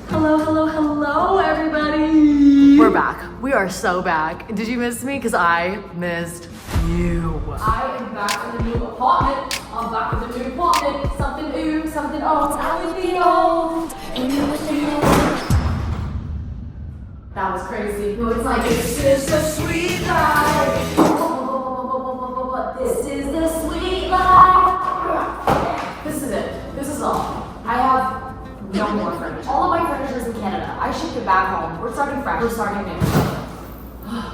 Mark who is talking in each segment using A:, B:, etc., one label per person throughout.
A: Hello, everybody. We're back. We are so back. Did you miss me? Because I missed you. I am back in the new apartment. I'm back in the new apartment. Something new, something old. Out with the old. And you with the new. That was crazy. No, it's like, this is the sweet life. This is the sweet life. This is it. This is all. I have no more furniture. All of my furniture is in Canada. I shipped it back home. We're starting fresh. We're starting new.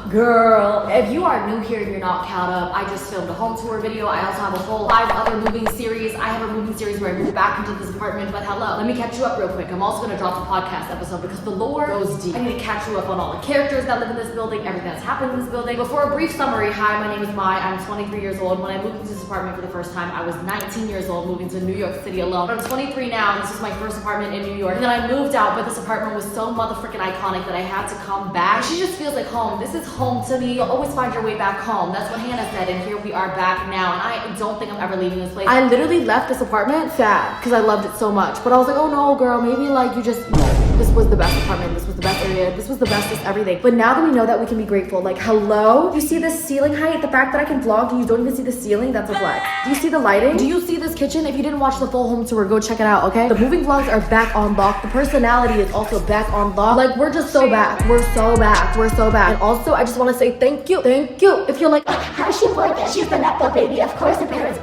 A: Girl, if you are new here and you're not caught up, I just filmed a home tour video. I also have a whole 5 other moving series. I have a moving series where I move back into this apartment, but hello. Let me catch you up real quick. I'm also gonna drop a podcast episode because the lore goes deep. I need to catch you up on all the characters that live in this building, everything that's happened in this building. Before a brief summary, hi, my name is Mai. I'm 23 years old. When I moved into this apartment for the first time, I was 19 years old, moving to New York City alone. But I'm 23 now, and this is my first apartment in New York. And then I moved out, but this apartment was so motherfucking iconic that I had to come back. She just feels like home. This is home to me. You'll always find your way back home. That's what Hannah said, and here we are back now, and I don't think I'm ever leaving this place. I literally left this apartment sad because I loved it so much, but I was like, oh no, girl, maybe like you just, no. This was the best apartment, this was the best area, this was the bestest everything. But now that we know that, we can be grateful. Like, hello? You see this ceiling height? The fact that I can vlog and you don't even see the ceiling, that's a flex. Do you see the lighting? Do you see this kitchen? If you didn't watch the full home tour, go check it out, okay? The moving vlogs are back on lock. The personality is also back on lock. Like, we're just so back. We're so back. We're so back. And also, I just want to say thank you. Thank you. If you're like, how's she born that? She's the Nepo baby. Of course, the parents.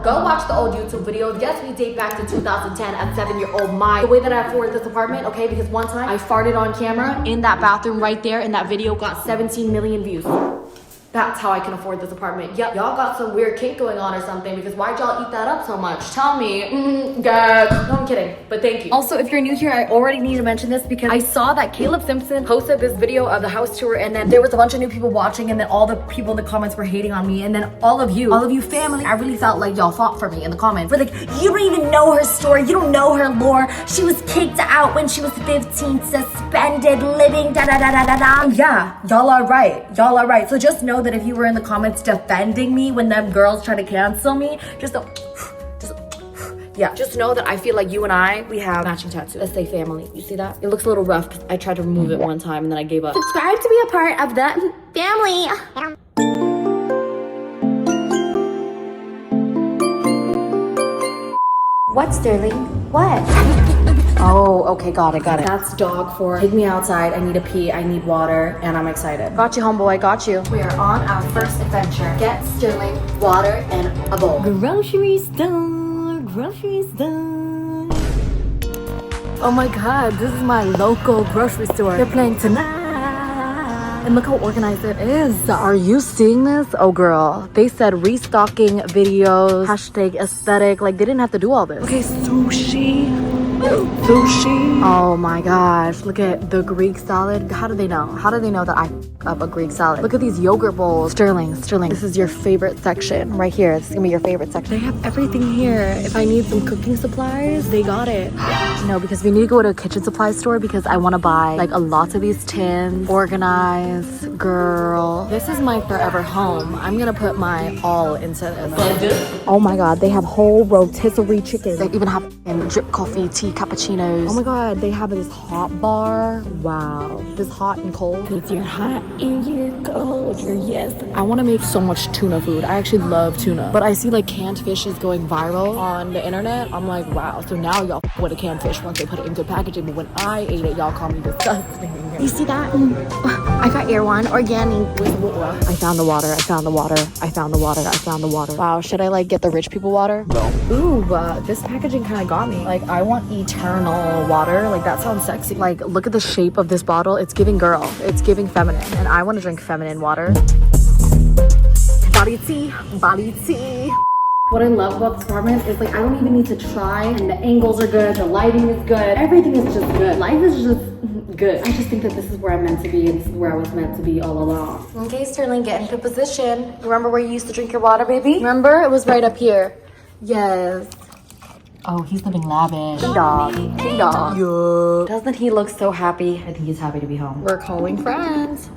A: Go watch the old YouTube videos. Yes, we date back to 2010 at 7-year-old Mai. The way that I afford this apartment, okay, because one time I farted on camera in that bathroom right there, and that video got 17 million views. That's how I can afford this apartment. Yep, y'all got some weird kink going on or something, because why'd y'all eat that up so much? Tell me. Gag. No, I'm kidding, but thank you. Also, if you're new here, I already need to mention this because I saw that Caleb Simpson posted this video of the house tour, and then there was a bunch of new people watching, and then all the people in the comments were hating on me, and then all of you family, I really felt like y'all fought for me in the comments. We're like, you don't even know her story, you don't know her lore. She was kicked out when she was 15, suspended living, da da da da da da. Yeah, y'all are right. Y'all are right. So just know that if you were in the comments defending me when them girls try to cancel me, just know that I feel like you and we have matching tattoos. Let's say family. You see that? It looks a little rough because I tried to remove it one time and then I gave up. Subscribe to be a part of the family. What, Sterling? What? Oh, okay, got it. That's dog for take me outside, I need a pee, I need water, and I'm excited. Got you, homeboy, got you. We are on our first adventure. Get Sterling water and a bowl. Groceries done. Oh my God, this is my local grocery store. They're playing tonight. And look how organized it is. Are you seeing this? Oh girl, they said restocking videos, hashtag aesthetic. Like they didn't have to do all this. Okay, sushi. Oh my gosh, look at the Greek salad. How do they know? How do they know that I up a Greek salad? Look at these yogurt bowls. Sterling, this is your favorite section right here. This is gonna be your favorite section. They have everything here. If I need some cooking supplies, they got it. No, because we need to go to a kitchen supply store because I want to buy like a lot of these tins, organize. Girl, this is my forever home. I'm gonna put my all into this. Oh my God, they have whole rotisserie chicken. They even have drip coffee, tea, cappuccinos. Oh my God, they have this hot bar. Wow, this hot and cold. It's your hot and your cold, your yes. I want to make so much tuna food. I actually love tuna, but I see like canned fish is going viral on the internet. I'm like, wow. So now y'all with a canned fish once they put it in good packaging, but when I ate it, y'all call me disgusting. You see that? I got Air One organic. I found the water. Wow, should I like get the rich people water? No. Ooh, this packaging kind of got me. Like, I want eternal water. Like, that sounds sexy. Like, look at the shape of this bottle. It's giving girl. It's giving feminine. And I want to drink feminine water. Body tea. What I love about this apartment is like I don't even need to try, and the angles are good, the lighting is good, everything is just good. Life is just good. I just think that this is where I'm meant to be, and this is where I was meant to be all along. Okay, Sterling, get into position. Remember where you used to drink your water, baby? Remember? It was right up here. Yes. Oh, he's living lavish. Ding dong. Yeah. Doesn't he look so happy? I think he's happy to be home. We're calling friends.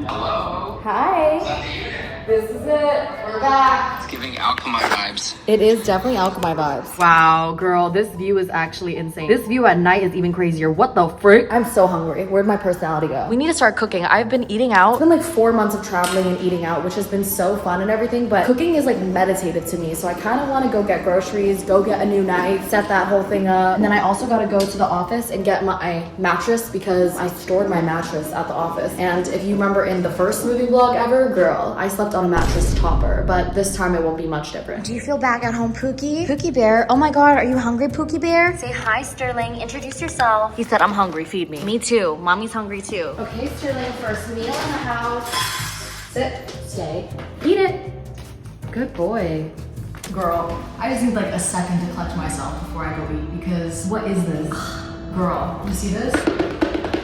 B: Hello.
A: Hi.
B: Is that you?
A: This is it. We're back.
B: It's giving alchemy vibes.
A: It is definitely alchemy vibes. Wow, girl, this view is actually insane. This view at night is even crazier. What the frick? I'm so hungry. Where'd my personality go? We need to start cooking. I've been eating out. It's been like 4 months of traveling and eating out, which has been so fun and everything, but cooking is like meditative to me. So I kind of want to go get groceries, go get a new knife, set that whole thing up. And then I also got to go to the office and get my mattress because I stored my mattress at the office. And if you remember in the first movie vlog ever, girl, I slept on a mattress topper, but this time it won't be much different.
C: Do you feel back at home, Pookie? Pookie Bear. Oh my God, are you hungry, Pookie Bear? Say hi, Sterling. Introduce yourself.
A: He said, I'm hungry, feed me. Me too. Mommy's hungry too.
C: Okay, Sterling, first meal in the house.
A: Sit, stay, eat it. Good boy. Girl, I just need like a second to clutch myself before I go eat because what is this? Girl, you see this?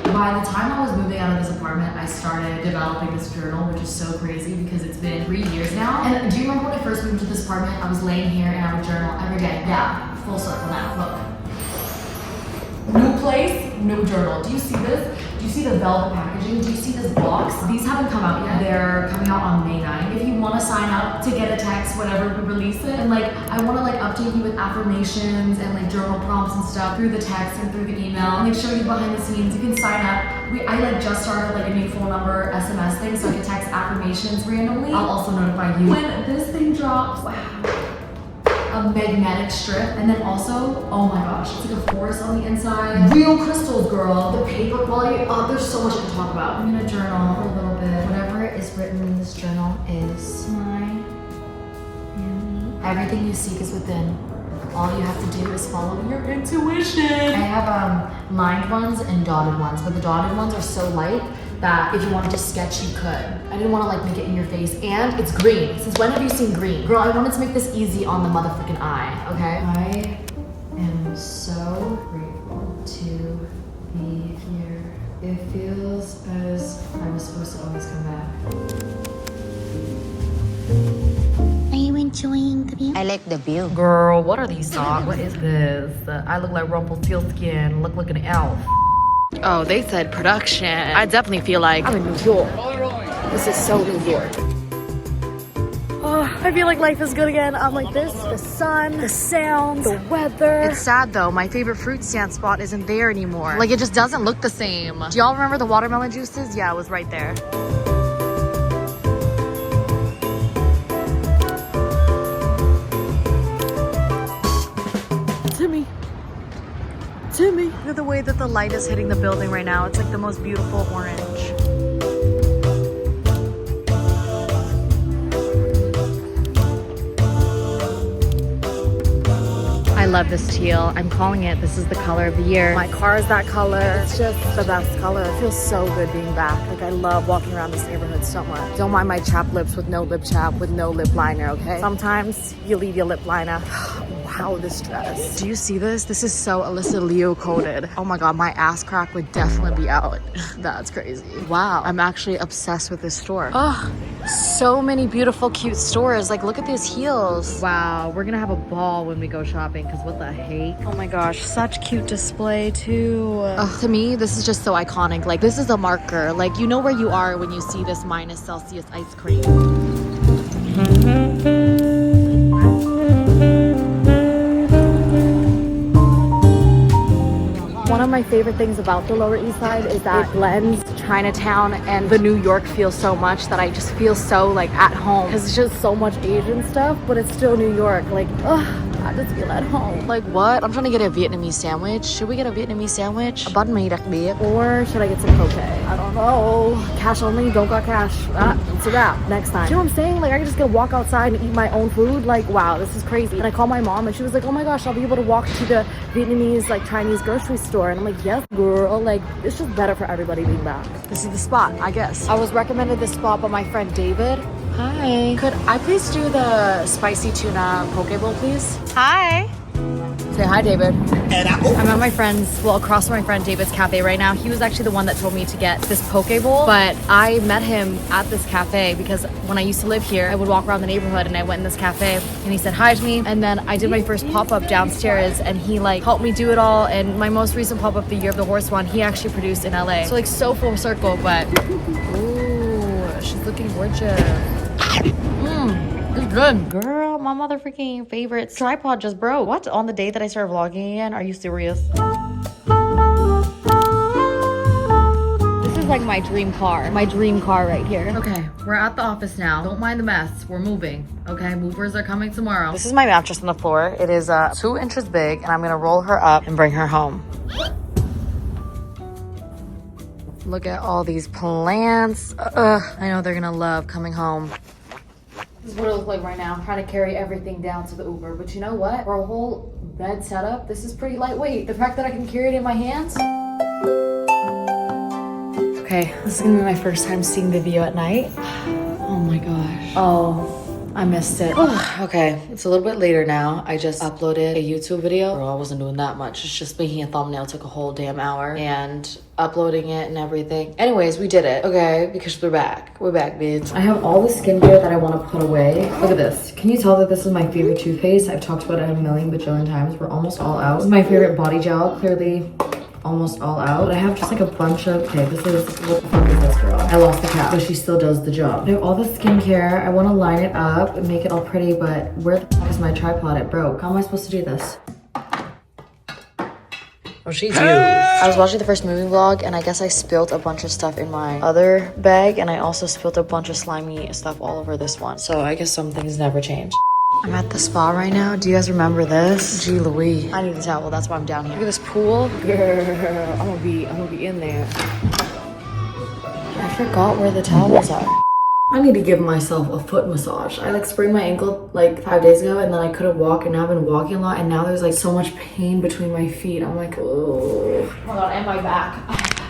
A: By the time I was moving out of this apartment, I started developing this journal, which is so crazy because it's been 3 years now. And do you remember when I first moved to this apartment? I was laying here and I would journal every day. Yeah, full circle now, look. New place, new journal. Do you see this? Do you see the velvet packaging? Do you see this box? These haven't come out yet. They're coming out on May 9th. If you want to sign up to get a text whenever we release it, and like I want to like update you with affirmations and like journal prompts and stuff through the text and through the email, and like show you behind the scenes. You can sign up. I like just started like a new phone number SMS thing, so I can text affirmations randomly. I'll also notify you when this thing drops. Wow. A magnetic strip, and then also, oh my gosh, it's like a forest on the inside. Real crystals, girl. The paper quality, oh, there's so much to talk about. I'm gonna journal for a little bit. Whatever is written in this journal is mine. Everything you seek is within. All you have to do is follow your intuition. I have lined ones and dotted ones, but the dotted ones are so light that if you wanted to sketch, you could. I didn't want to like make it in your face, and it's green. Since when have you seen green? Girl, I wanted to make this easy on the motherfucking eye, okay? I am so grateful to be here. It feels as I was supposed to always come back.
C: Are you enjoying the view? I like the view.
A: Girl, what are these socks? What is this? I look like Rumpelstiltskin. Look like an elf. Oh, they said production. I definitely feel like I'm in New York. This is so New York. Oh, I feel like life is good again. I'm like this, the sun, the sounds, the weather. It's sad though, my favorite fruit stand spot isn't there anymore. Like it just doesn't look the same. Do y'all remember the watermelon juices? Yeah, it was right there. Timmy. Look at the way that the light is hitting the building right now. It's like the most beautiful orange. I love this teal. I'm calling it, this is the color of the year. My car is that color. It's just the best color. It feels so good being back. Like I love walking around this neighborhood so much. Don't mind my chapped lips with no lip chap, with no lip liner, okay? Sometimes you leave your lip liner. Wow, this dress. Do you see this? This is so Alyssa Leo coded. Oh my God, my ass crack would definitely be out. That's crazy. Wow, I'm actually obsessed with this store. Oh, so many beautiful, cute stores. Like, look at these heels. Wow, we're gonna have a ball when we go shopping because what the heck? Oh my gosh, such cute display too. To me, this is just so iconic. Like, this is a marker. Like, you know where you are when you see this -Celsius ice cream. One of my favorite things about the Lower East Side is that it blends Chinatown and the New York feel so much that I just feel so like at home because it's just so much Asian stuff, but it's still New York. Like, ugh, I just feel at home. Like what? I'm trying to get a Vietnamese sandwich. Should we get a Vietnamese sandwich? A banh mi đặc biệt. Or should I get some poke? I don't know. Cash only, don't got cash. It's a wrap. Next time. You know what I'm saying? Like I can just go walk outside and eat my own food. Like, wow, this is crazy. And I called my mom and she was like, oh my gosh, I'll be able to walk to the Vietnamese, like Chinese grocery store. And I'm like, yes, girl. Like, it's just better for everybody being back. This is the spot, I guess. I was recommended this spot by my friend David. Hi. Could I please do the spicy tuna poke bowl, please? Hi. Say hi, David. I'm at my friend's, well, across from my friend David's cafe right now. He was actually the one that told me to get this poke bowl, but I met him at this cafe because when I used to live here, I would walk around the neighborhood and I went in this cafe and he said hi to me. And then I did my first pop-up downstairs and he like helped me do it all. And my most recent pop-up, the Year of the Horse one, he actually produced in LA. So like so full circle, but ooh, she's looking gorgeous.
C: It's good. Girl, my motherfucking favorite tripod just broke. What? On the day that I started vlogging again? Are you serious? This is like my dream car. My dream car right here. Okay, we're at the office now. Don't mind the mess. We're moving. Okay, movers are coming tomorrow. This is my mattress on the floor. It is 2 inches big, and I'm gonna roll her up and bring her home. Look at all these plants. I know they're gonna love coming home. This is what it looks like right now. I'm trying to carry everything down to the Uber. But you know what? For a whole bed setup, this is pretty lightweight. The fact that I can carry it in my hands. Okay, this is gonna be my first time seeing the view at night. Oh my gosh. Oh. I missed it. Okay, it's a little bit later now. I just uploaded a YouTube video. Girl, I wasn't doing that much. It's just making a thumbnail took a whole damn hour and uploading it and everything. Anyways, we did it, okay? Because we're back. We're back, bitch. I have all the skincare that I want to put away. Look at this. Can you tell that this is my favorite toothpaste? I've talked about it a million bajillion times. We're almost all out. This is my favorite body gel. Clearly, almost all out. But I have just like a bunch of, okay, this is, what the fuck is this girl? I lost the cap, but she still does the job. I have all the skincare. I want to line it up and make it all pretty, but where the fuck is my tripod? It broke. How am I supposed to do this? Oh, she's huge. I was watching the first moving vlog and I guess I spilled a bunch of stuff in my other bag and I also spilled a bunch of slimy stuff all over this one. So I guess some things never change. I'm at the spa right now. Do you guys remember this? Gee Louise. I need a towel. That's why I'm down here. Look at this pool. Girl, I'm gonna be in there. I forgot where the towels are. I need to give myself a foot massage. I like sprained my ankle like 5 days ago and then I couldn't walk and now I've been walking a lot and now there's like so much pain between my feet. I'm like, oh my god, and my back.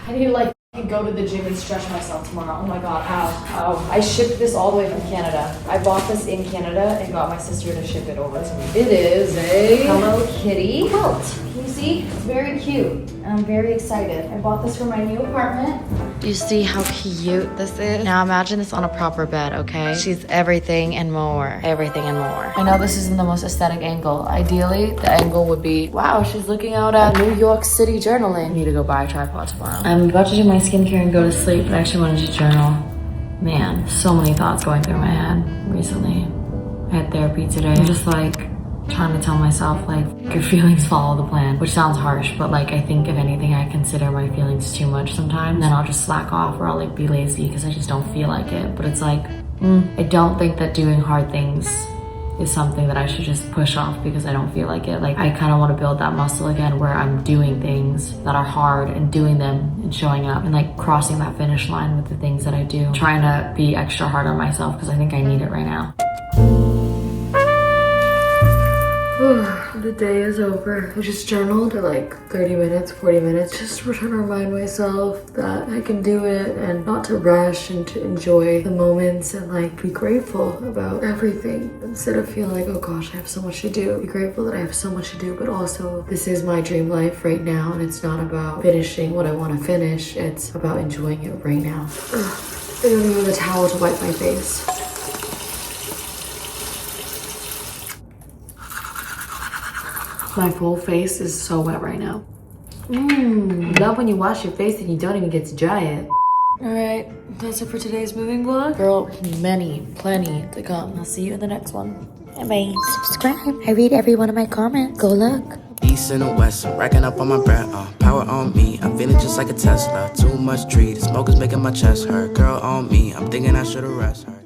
C: I need to like go to the gym and stretch myself tomorrow. Oh my god, ow. I shipped this all the way from Canada. I bought this in Canada and got my sister to ship it over to me. It is a Hello Kitty quilt. Can you see? It's very cute and I'm very excited. I bought this for my new apartment. Do you see how cute this is? Now imagine this on a proper bed, okay? She's everything and more. Everything and more. I know this isn't the most aesthetic angle. Ideally, the angle would be, wow, she's looking out at New York City journaling. I need to go buy a tripod tomorrow. I'm about to do my skincare and go to sleep, but I actually wanted to journal. Man, so many thoughts going through my head recently. I had therapy today. I'm just like trying to tell myself like your feelings follow the plan, which sounds harsh, but like I think if anything I consider my feelings too much sometimes, then I'll just slack off or I'll like be lazy because I just don't feel like it. But it's like I don't think that doing hard things is something that I should just push off because I don't feel like it. Like I kind of want to build that muscle again where I'm doing things that are hard and doing them and showing up and like crossing that finish line with the things that I do. I'm trying to be extra hard on myself because I think I need it right now. The day is over. I just journaled for like 30 minutes, 40 minutes, just to try to remind myself that I can do it and not to rush and to enjoy the moments and like be grateful about everything instead of feeling like, oh gosh, I have so much to do. Be grateful that I have so much to do, but also this is my dream life right now and it's not about finishing what I want to finish. It's about enjoying it right now. I don't even have a towel to wipe my face. My whole face is so wet right now. Love when you wash your face and you don't even get to dry it. Alright, that's it for today's moving vlog. Girl, plenty to come. I'll see you in the next one. Bye.
B: Subscribe. I read every one of my comments. Go look.
D: East and the west, I'm racking up on my bread, power on me, I'm feeling just like a Tesla. Too much tree, the smoke is making my chest hurt. Girl on me, I'm thinking I should've rest her.